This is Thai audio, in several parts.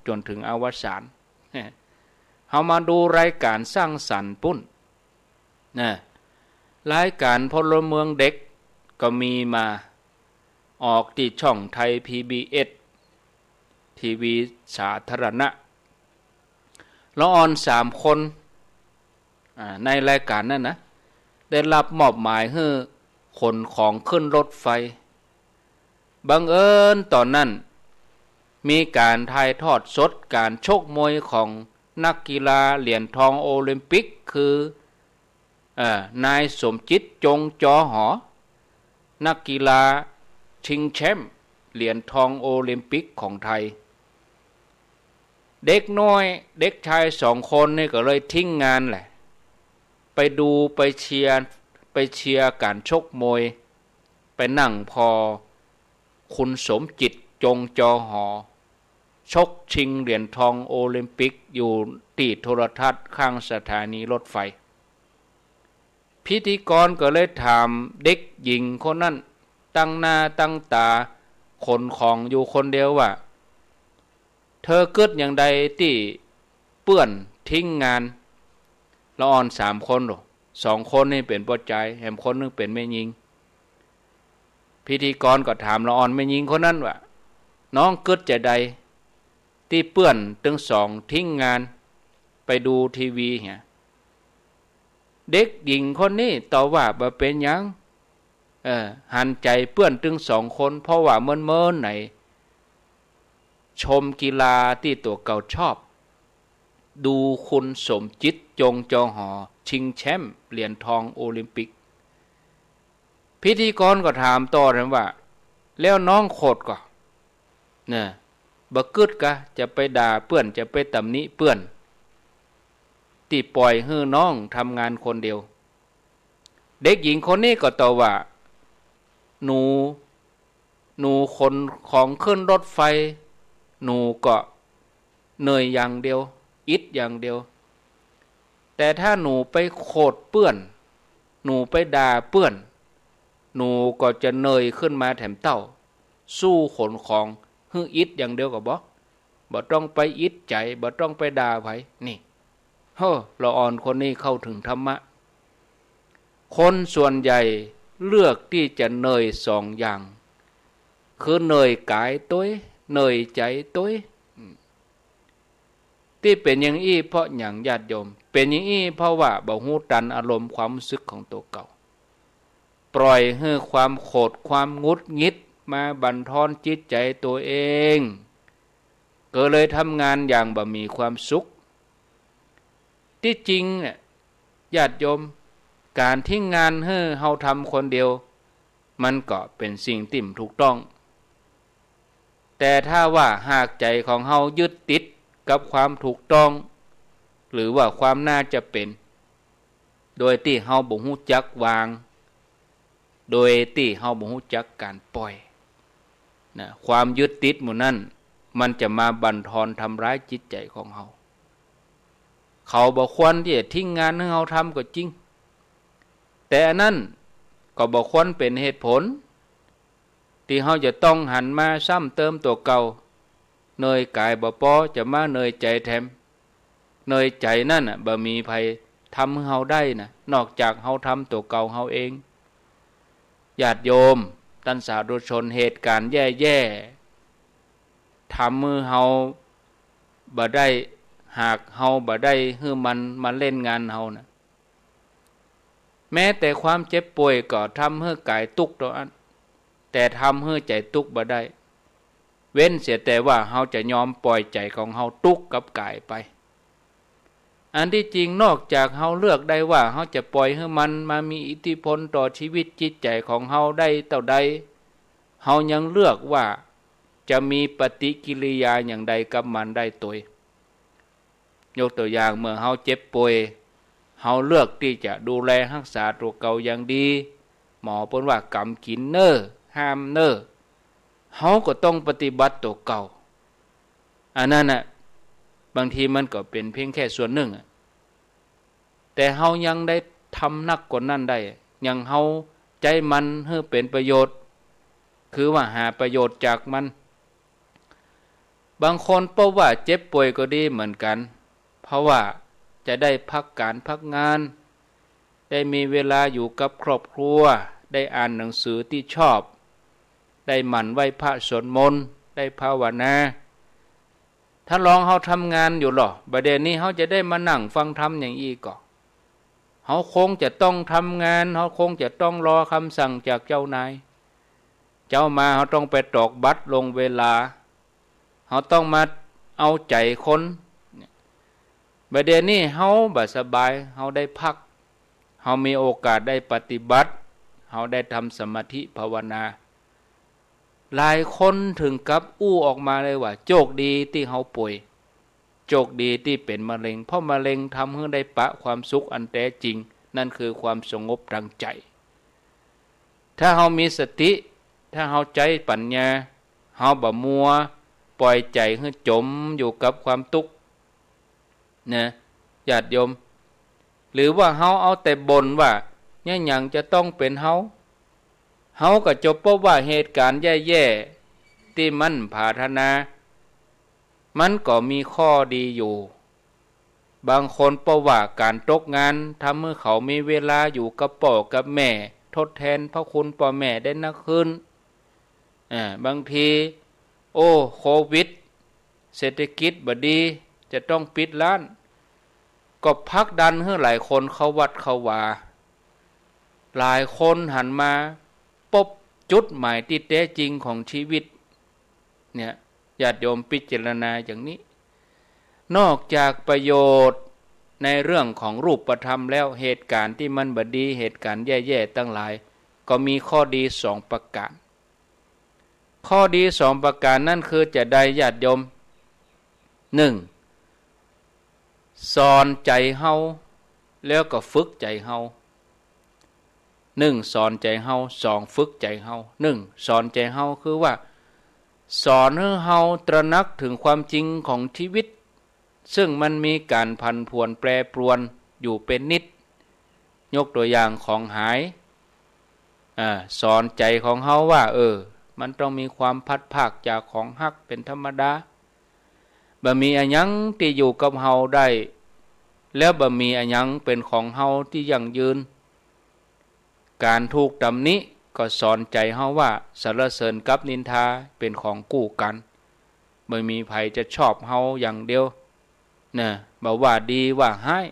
จนถึงอวสานเฮามาดูรายการสร้างสรรค์ปุ้นนะรายการพลเมืองเด็กก็มีมาออกที่ช่องไทย PBS ทีวีสาธารณะละออน3 คนในรายการนั้นนะได้รับมอบหมายให้ขนของขึ้นรถไฟบังเอิญตอนนั้นมีการถ่ายทอดสดการชกมวยของนักกีฬาเหรียญทองโอลิมปิกคือนายสมจิตจงจอหอนักกีฬาชิงแชมป์เหรียญทองโอลิมปิกของไทยเด็กน้อยเด็กชาย2 คนนี่ก็เลยทิ้งงานแหละไปดูไปเชียร์การชกมวยไปนั่งพอคุณสมจิตจงจอหอชกชิงเหรียญทองโอลิมปิกอยู่ที่โทรทัศน์ข้างสถานีรถไฟพิธีกรก็เลยถามเด็กหญิงคนนั้นตั้งหน้าตั้งตาขนของอยู่คนเดียวว่าเธอเกิดอย่างใดที่เปื้อนทิ้งงานละอ่อน3 คนหรอ2 คนนี่เป็นพ่อใจแถมคนนึงเป็นแม่หญิงพิธีกรก็ถามละอ่อนแม่หญิงคนนั้นว่าน้องเกิดจะใดที่เปื้อนถึง2ทิ้งงานไปดูทีวีเนี่ยเด็กหญิงคนนี้ตอบว่าบ่เป็นหยังหันใจเปื้อนถึง2 คนเพราะว่าเมื่อไหนชมกีฬาที่ตัวเก่าชอบดูคุณสมจิตจงจอหอชิงแชมป์เหรียญทองโอลิมปิกพิธีกรก็ถามต่อนะว่าแล้วน้องโคตรก็เนี่ยบ่กึดกะจะไปด่าเปื้อนจะไปตำหนิเปื้อนที่ปล่อยให้น้องทำงานคนเดียวเด็กหญิงคนนี้ก็ตอบว่าหนูคนของขึ้นรถไฟหนูก็เหนื่อยอย่างเดียวอิดอย่างเดียวแต่ถ้าหนูไปโคตรเปื้อนหนูไปด่าเปื้อนหนูก็จะเหนื่อยขึ้นมาแถมเต้าสู้ขนของฮึอิดอย่างเดียวก็บ่ต้องไปอิดใจบ่ต้องไปด่าไผนี่ละอ่อนคนนี้เข้าถึงธรรมะคนส่วนใหญ่เลือกที่จะเหนื่อย2 อย่างคือเหนื่อยกายตัวเหนื่อยใจตัวที่เป็นอย่างอี้เพราะอย่างญาติโยมเป็นอย่างอี้เพราะว่าบ่ฮู้ตันอารมณ์ความรู้สึกของตัวเก่าปล่อยให้ความโกรธความงุดหงิดมาบั่นทอนจิตใจตัวเองก็เลยทำงานอย่างบ่มีความสุขที่จริงเนี่ยญาติโยมการทิ้งงานให้เฮาทำคนเดียวมันก็เป็นสิ่งที่ถูกต้องแต่ถ้าว่าหากใจของเฮายึดติดกับความถูกต้องหรือว่าความน่าจะเป็นโดยที่เฮาบ่ฮู้จักวางโดยที่เฮาบ่ฮู้จักการปล่อยนะความยึดติดหมู่นั้นมันจะมาบั่นทอนทำร้ายจิตใจของเฮาเขาบ่ควรที่จะทิ้งงานให้เฮาทำก็จริงแต่อันนั้นก็บ่ควรเป็นเหตุผลที่เฮาจะต้องหันมาซ้ำเติมตัวเก่าเนยกายบ่พอจะมาเนยใจแถมเนยใจนั่นน่ะบ่มีภัยทำให้เฮาได้นะนอกจากเฮาทำตัวเก่าเฮาเองญาติโยมท่านสาธุชนเหตุการณ์แย่ๆทำมือเฮาบ่ได้หากเฮาบ่ได้ให้มันมาเล่นงานเฮานะแม้แต่ความเจ็บป่วยก็ทำให้กายทุกข์ตัวอันแต่ทำให้ใจทุกข์บ่ได้เว้นเสียแต่ว่าเฮาจะยอมปล่อยใจของเฮาทุกข์กับกายไปอันที่จริงนอกจากเฮาเลือกได้ว่าเฮาจะปล่อยให้มันมามีอิทธิพลต่อชีวิตจิตใจของเฮาได้เท่าใดเฮายังเลือกว่าจะมีปฏิกิริยาอย่างใดกับมันได้ตัวยกตัวอย่างเมื่อเฮาเจ็บป่วยเฮาเลือกที่จะดูแลรักษาตัวเก่าอย่างดีหมอเพิ่นว่ากำกินเน้อห้ามเน้อเฮาก็ต้องปฏิบัติตัวเก่าอันนั้นน่ะบางทีมันก็เป็นเพียงแค่ส่วนหนึ่งแต่เฮายังได้ทำนักกว่านั้นได้ยังเฮาใจมันให้เป็นประโยชน์คือว่าหาประโยชน์จากมัน บางคนเพราะว่าเจ็บป่วยก็ดีเหมือนกันเพราะว่าจะได้พักการพักงานได้มีเวลาอยู่กับครอบครัวได้อ่านหนังสือที่ชอบได้หมั่นไหว้พระสวดมนต์ได้ภาวนาถ้าลองเฮาทำงานอยู่หรอประเดี๋ยวนี้เฮาจะได้มานั่งฟังธรรมอย่างอีกก็เฮาคงจะต้องทำงานเฮาคงจะต้องรอคำสั่งจากเจ้านายเจ้ามาเฮาต้องไปตอกบัตรลงเวลาเฮาต้องมาเอาใจคนประเดี๋ยวนี้เฮาบ่สบายเฮาได้พักเฮามีโอกาสได้ปฏิบัติเฮาได้ทำสมาธิภาวนาหลายคนถึงกับอู้ออกมาเลยว่าโชคดีที่เฮาป่วยโชคดีที่เป็นมะเร็งเพราะมะเร็งทำให้ได้ปะความสุขอันแท้จริงนั่นคือความสงบทางใจถ้าเฮามีสติถ้าเฮาใจปัญญาเฮาบ่มัวปล่อยใจให้จมอยู่กับความทุกข์นะญาติโยมหรือว่าเฮาเอาแต่บ่นว่าเนี่ยหยังจะต้องเป็นเฮาก็จบเพราะว่าเหตุการณ์แย่ๆที่มันผาธนามันก็มีข้อดีอยู่บางคนเพราะว่าการตกงานทำให้เขามีเวลาอยู่กับพ่อกับแม่ทดแทนพระคุณพ่อแม่ได้นักขึ้นบางทีโควิดเศรษฐกิจบ่ดีจะต้องปิดร้านก็พักดันให้หลายคนเข้าวัดเข้าวาหลายคนหันมาพบจุดหมายที่แท้จริงของชีวิตเนี่ยญาติโยมพิจารณาอย่างนี้นอกจากประโยชน์ในเรื่องของรูปธรรมแล้วเหตุการณ์ที่มันบ่ดีเหตุการณ์แย่ๆตั้งหลายก็มีข้อดี2ประการข้อดี2ประการนั่นคือจะได้ญาติโยม1สอนใจเฮาแล้วก็ฝึกใจเฮา1สอนใจเฮา2ฝึกใจเฮา1สอนใจเฮาคือว่าสอนให้เฮาตระหนักถึงความจริงของชีวิตซึ่งมันมีการผันผวนแปรปรวนอยู่เป็นนิดยกตัวอย่างของหายสอนใจของเฮาว่ามันต้องมีความพัดภาคจากของฮักเป็นธรรมดาบ่มีอันยังที่อยู่กับเฮาได้แล้วบ่มีอันยังเป็นของเฮาที่ยั่งยืนการถูกตำหนิก็สอนใจเฮาว่าสรรเสริญกับนินทาเป็นของคู่กันไม่มีใครจะชอบเฮาอย่างเดียวนะบ่ว่าดีว่าร้าย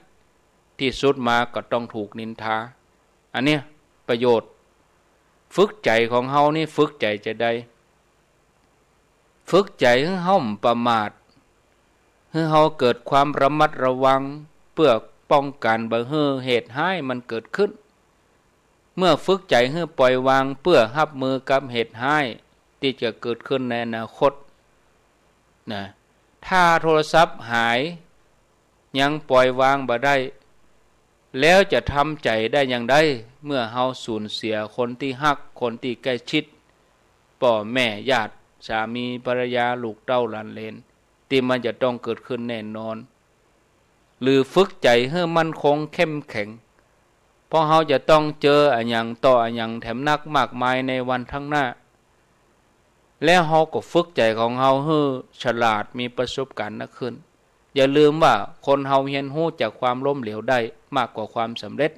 ที่สุดมาก็ต้องถูกนินทาอันเนี้ยประโยชน์ฝึกใจของเฮานี่ฝึกใจจะได้ฝึกใจให้เฮาประมาทให้เฮาเกิดความระมัดระวังเพื่อป้องกันบ่ให้เหตุร้ายมันเกิดขึ้นเมื่อฝึกใจให้ปล่อยวางเพื่อรับมือกับเหตุร้ายที่จะเกิดขึ้นในอนาคตนะถ้าโทรศัพท์หายยังปล่อยวางบ่ได้แล้วจะทำใจได้อย่างไรเมื่อเฮาสูญเสียคนที่ฮักคนที่ใกล้ชิดพ่อแม่ญาติสามีภรรยาลูกเต้าหลานเหลนที่มันจะต้องเกิดขึ้นแน่นอนหรือฝึกใจให้มั่นคงเข้มแข็งเพราะเฮาจะต้องเจออันหยังต่ออันหยังแถมนักมากมายในวันข้างหน้าแล้วเฮาก็ฝึกใจของเฮาให้ฉลาดมีประสบการณ์นักขึ้นอย่าลืมว่าคนเฮาเรียนรู้จากความล้มเหลวได้มากกว่าความสำเร็จ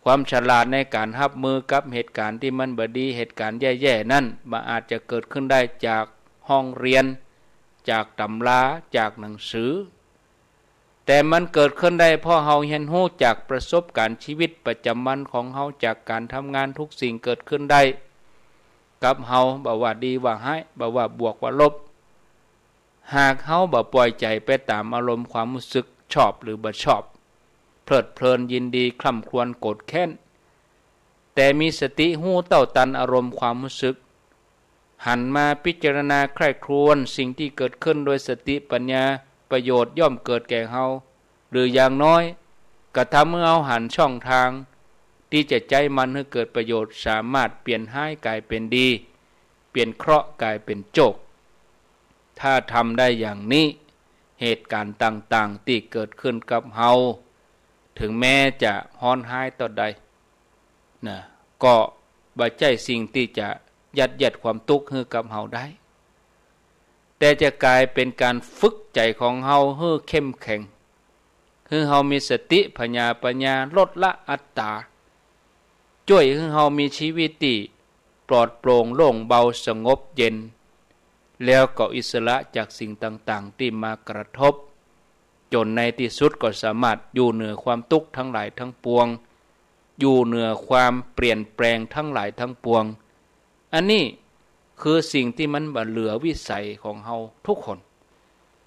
ความฉลาดในการรับมือกับเหตุการณ์ที่มันบ่ดีเหตุการณ์แย่ๆนั่นมันอาจจะเกิดขึ้นได้จากห้องเรียนจากตำราจากหนังสือแต่มันเกิดขึ้นได้เพราะเฮาเรียนรู้จากประสบการณ์ชีวิตประจำวันของเฮาจากการทำงานทุกสิ่งเกิดขึ้นได้กับเฮาบ่ว่าดีว่าร้ายบ่ว่าบวกว่าลบหากเฮาบ่ปล่อยใจไปตามอารมณ์ความรู้สึกชอบหรือบ่ชอบเพลิดเพลินยินดีคร่ำครวญโกรธแค้นแต่มีสติรู้เต้าตันอารมณ์ความรู้สึกหันมาพิจารณาใคร่ครวญสิ่งที่เกิดขึ้นโดยสติปัญญาประโยชน์ย่อมเกิดแก่เฮาหรืออย่างน้อยก็ทำให้เฮาหันช่องทางที่จะใจมันให้เกิดประโยชน์สามารถเปลี่ยนร้ายกลายเป็นดีเปลี่ยนเคราะห์กลายเป็นโชคถ้าทำได้อย่างนี้เหตุการณ์ต่างๆที่เกิดขึ้นกับเฮาถึงแม้จะฮ้อนร้ายต่อใดนะก็บ่ใช่สิ่งที่จะยัดเยียดความทุกข์ให้กับเฮาได้ แต่จะกลายเป็นการฝึกใจของเฮาให้เข้มแข็งให้เฮามีสติปัญญาลดละอัตตาช่วยให้เฮามีชีวิตที่ปลอดโปร่งโล่งเบาสงบเย็นแล้วก็อิสระจากสิ่งต่างๆที่มากระทบจนในที่สุดก็สามารถอยู่เหนือความทุกข์ทั้งหลายทั้งปวงอยู่เหนือความเปลี่ยนแปลงทั้งหลายทั้งปวงอันนี้คือสิ่งที่มันบ่เหลือวิสัยของเฮาทุกคน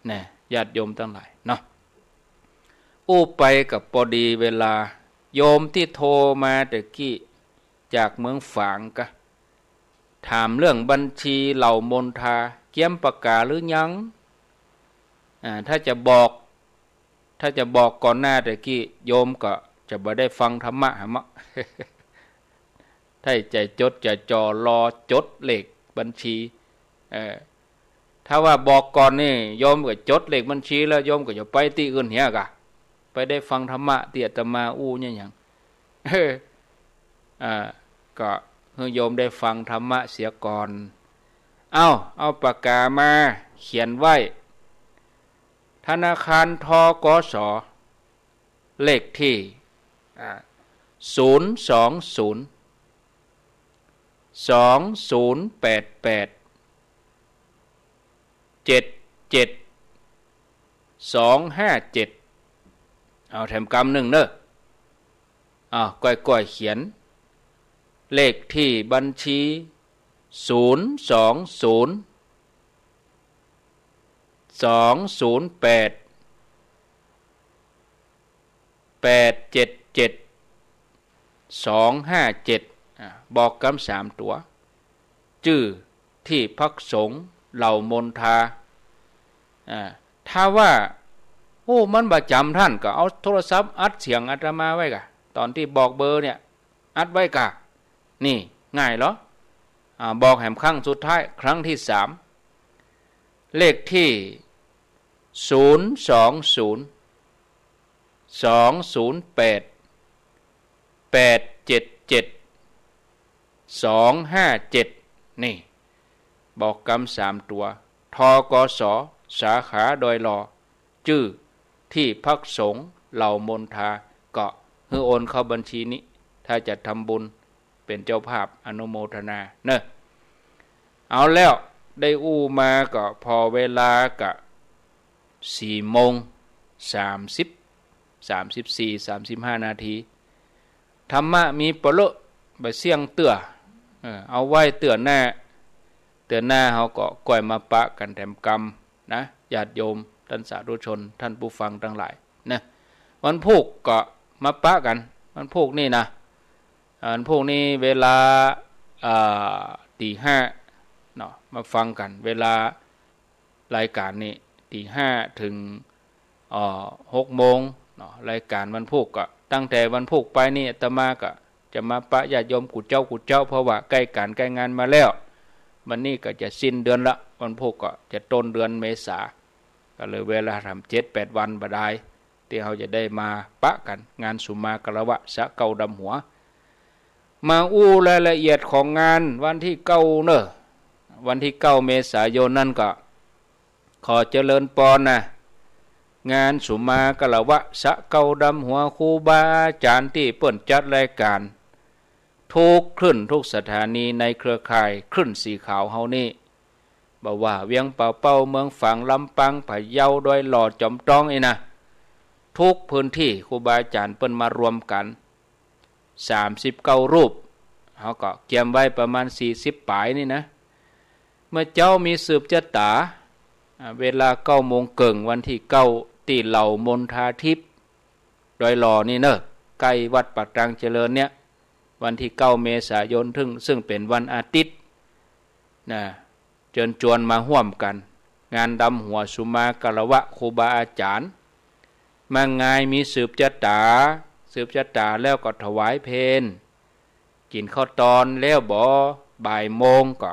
นะญาติโยมทั้งหลายเนาะไปกับพอดีเวลาโยมที่โทรมาตะกี้จากเมืองฝางกะถามเรื่องบัญชีเหล่ามนทาเกียมประกาศหรือยังถ้าจะบอกก่อนหน้าตะกี้โยมก็จะบ่ได้ฟังธรรมะหะมะ ถ้าใจจดจะจ่อรอจดเลขบัญชีถ้าว่าบอกก่อนนี่โยมก็จดเลขบัญชีแล้วโยมก็จะไปที่อื่นเหี้ยกะไปได้ฟังธรรมะที่อาตมาเนี่ยหยังก็ให้โยมได้ฟังธรรมะเสียก่อนเอาปากกามาเขียนไว้ธนาคารธกสเลขที่02020877257เอาแถมกำหนึ่งเนอะก้อยเขียนเลขที่บัญชี200208777257บอกกำ3ตัวชื่อที่พักสงฆ์เหล่ามนทาถ้าว่ามันประจำท่านก็เอาโทรศัพท์อัดเสียงอาตมาไว้กะตอนที่บอกเบอร์เนี่ยอัดไว้กะนี่ง่ายเหรอบอกแหมครั้งสุดท้ายครั้งที่3เลขที่02020877257นี่บอกกำ3ตัวทกสสาขาดอยหล่อชื่อที่พักสงฆ์เหล่ามนทาก็ให้โอนเข้าบัญชีนี้ถ้าจะทำบุญเป็นเจ้าภาพอนุโมทนาเนอะเอาแล้วได้มาก็พอเวลากะ4:34-35 นาทีธรรมะมีปลุไปเสียงเตือเอาไว้เตือนหน้าเขาก็ก่อยมาปะกันแถมกรรมนะญาติโยมท่านสาธุชนท่านผู้ฟังทั้งหลายนะวันพุธก็มาปะกันวันพุธนี่นะวันพุธนี้เวลา5:00เนาะมาฟังกันเวลารายการนี้5:00ถึง6:00เนาะรายการวันพุธก็ตั้งแต่วันพุธไปนี่อาตมาก็จะมาปะญาติโยมกุดเจ้าเพราะว่าใกล้การใกล้งานมาแล้ววันนี้ก็จะสิ้นเดือนละวันพุธก็จะต้นเดือนเมษาก็เลยเวลาทำ7-8 วันบดายที่เราจะได้มาปะกันงานสุมากะละวะสะเกาดำหัวมารายละเอียดของงานวันที่9เนอะวันที่9เมษายนนั่นก็ขอเจริญปอนนะงานสุมากะละวะสะเกาดำหัวครูบาอาจารย์ที่เปิ่นจัดรายการทุกคลื่นทุกสถานีในเครือข่ายคลื่นสีขาวเฮานี่บ่ว่าเวียงป่าเป้าเมืองฝางลำปางพะเยาดอยหล่อจอมจ้องนะทุกพื้นที่ครูบาอาจารย์เปิ้นมารวมกัน39รูปเขาก็เก็บไว้ประมาณ40ปลายนี่นะเมื่อเจ้ามีสืบชะตาเวลา9:00วันที่9ที่เหล่ามนทาทิพย์ดอยหล่อนี่เนอะใกล้วัดปากตรังเจริญเนี่ยวันที่9เมษายนซึ่งเป็นวันอาทิตย์นะเชิญชวนมาร่วมกันงานดำหัวสุมากะละวะครูบาอาจารย์มางายมีสืบชะตาแล้วก็ถวายเพลกินข้าวตอนแล้วบ่ายโมงก็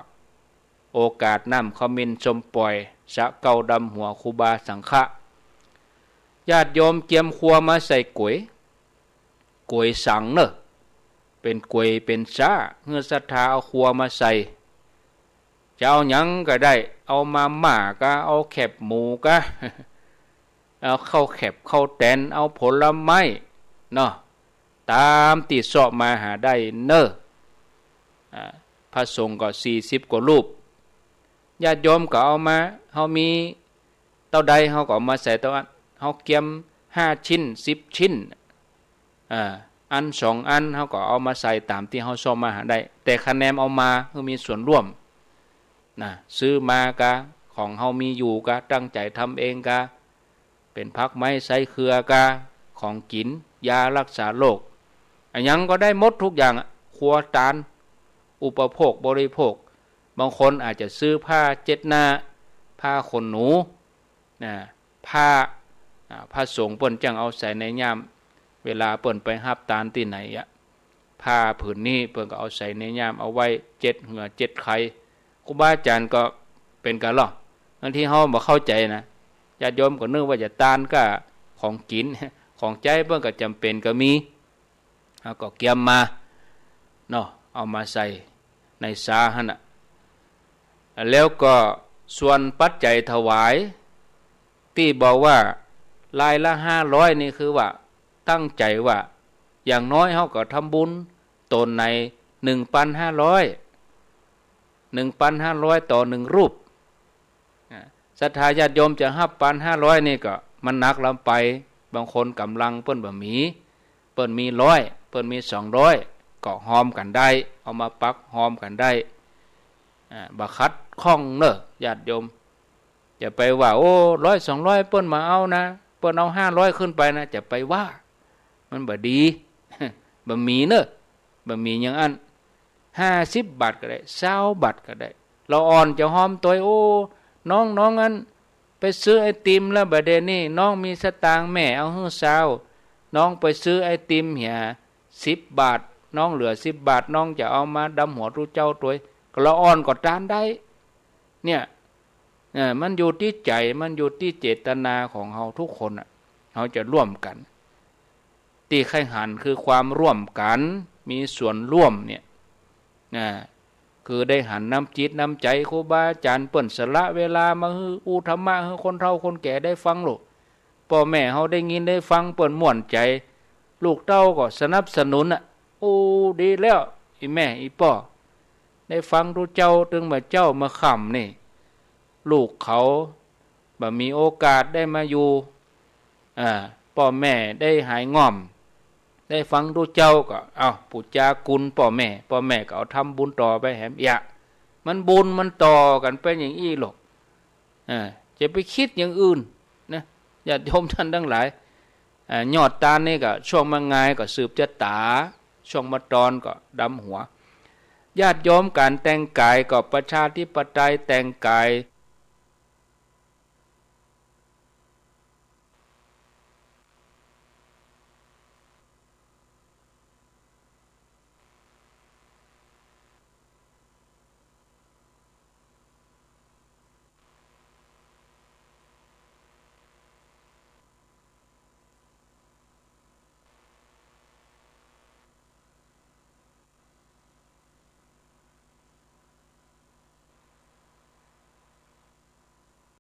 โอกาสน้ำขมิ้นชมปล่อยสะเกาดำหัวครูบาสังฆะญาติโยมเกียมครัวมาใส่ก๋วยสังเนอะเป็นก๋วยเป็นซาเงื่อศรัทธาเอาครัวมาใส่ จะเอาหยังก็ได้เอามาม่าก็เอาแคบหมูก็เอาข้าวแคบข้าวแตนเอาผลไม้เนาะตามติดสอบมาหาได้เนอะพระสงฆ์ก็40 กว่ารูปญาติโยมก็เอามาเฮามีเท่าใดเฮาก็เอามาใส่เท่านั้นเฮาเกียม5 ชิ้น10 ชิ้นอัน2 อันเฮาก็เอามาใส่ตามที่เฮาสอบมาหาได้แต่คะแนนเอามาคือมีส่วนร่วมนะซื้อมากะของเฮามีอยู่กะตั้งใจทำเองกะเป็นผักไม้ไส้เครือกะของกินยารักษาโรคอันยังก็ได้หมดทุกอย่างครัวตานอุปโภคบริโภคบางคนอาจจะซื้อผ้าเจ็ดหน้าผ้าขนหนูนะผ้าสงฆ์เปิ้นจังเอาใส่ในยามเวลาเปิ้นไปรับตานที่ไหนผ้าผืนนี้เปิ้นก็เอาใส่ในยามเอาไว้7 เหงื่อ7 ไข่ครูบาอาจารย์ก็เป็นกันหรอบางทีเฮาบ่เข้าใจนะญาติโยมก็นึกว่าจะตานก็ของกินของใจเพิ่นก็จำเป็นก็มีเฮาก็เกียมมาเนาะเอามาใส่ในสาหั่นน่ะแล้วก็ส่วนปัจจัยถวายที่บอกว่ารายละ500นี่คือว่าตั้งใจว่าอย่างน้อยเฮาก็ทำบุญตนใน 1,500 ต่อ1รูปศรัทธาญาติโยมจะรับ1,500นี่ก็มันหนักลำไปบางคนกำลังเปิ้นบ่มีเปิ้นมี100เปิ้นมี200ก็หอมกันได้เอามาปักหอมกันได้บ่คัดข้องเนอะญาติโยมจะไปว่าโอ้100 200เปิ้นมาเอานะเปิ้นเอา500ขึ้นไปนะจะไปว่ามันบ่ดี บ่มีเนอะบ่มีอย่างอัน50 บาทก็ได้20 บาทก็ได้เราอ่อนจะหอมตัวโอ้น้องอันไปซื้อไอติมแล้วบัดเดี๋ยวนี้น้องมีสตางค์แม่เอาให้20น้องไปซื้อไอติมเหี่ย10 บาทน้องเหลือ10 บาทน้องจะเอามาดำหัวทุเจ้าตัวก็ละอ่อนก็ตานได้เนี่ยมันอยู่ที่ใจมันอยู่ที่เจตนาของเฮาทุกคนเฮาจะร่วมกันที่ไข่หันคือความร่วมกันมีส่วนร่วมเนี่ยคือได้หันน้ำจิตน้ำใจครูบาอาจารย์เปิ้นสละเวลามาฮืออูธรรมะให้คนเฒ่าคนแก่ได้ฟังลูกพ่อแม่เฮาได้ยินได้ฟังเปิ้นม่วนใจลูกเต้าก็สนับสนุนโอ้ดีแล้วอีแม่อีพ่อได้ฟังทุเจ้าถึงมาเจ้ามาค่ำนี่ลูกเขาบ่มีโอกาสได้มาอยู่พ่อแม่ได้หายง่อมได้ฟังทุเจ้าก็เอาปุจจากุลพ่อแม่ก็เอาทำบุญต่อไปแหมมันบุญมันต่อกันไปอย่างอี้หรอกจะไปคิดอย่างอื่นนะญาติโยมท่านทั้งหลายยอดตาลนี่ก็ช่วงมางายก็สืบจะตาช่วงมาตอนก็ดำหัวญาติโยมการแต่งกายก็ประชาธิปไตยแต่งกาย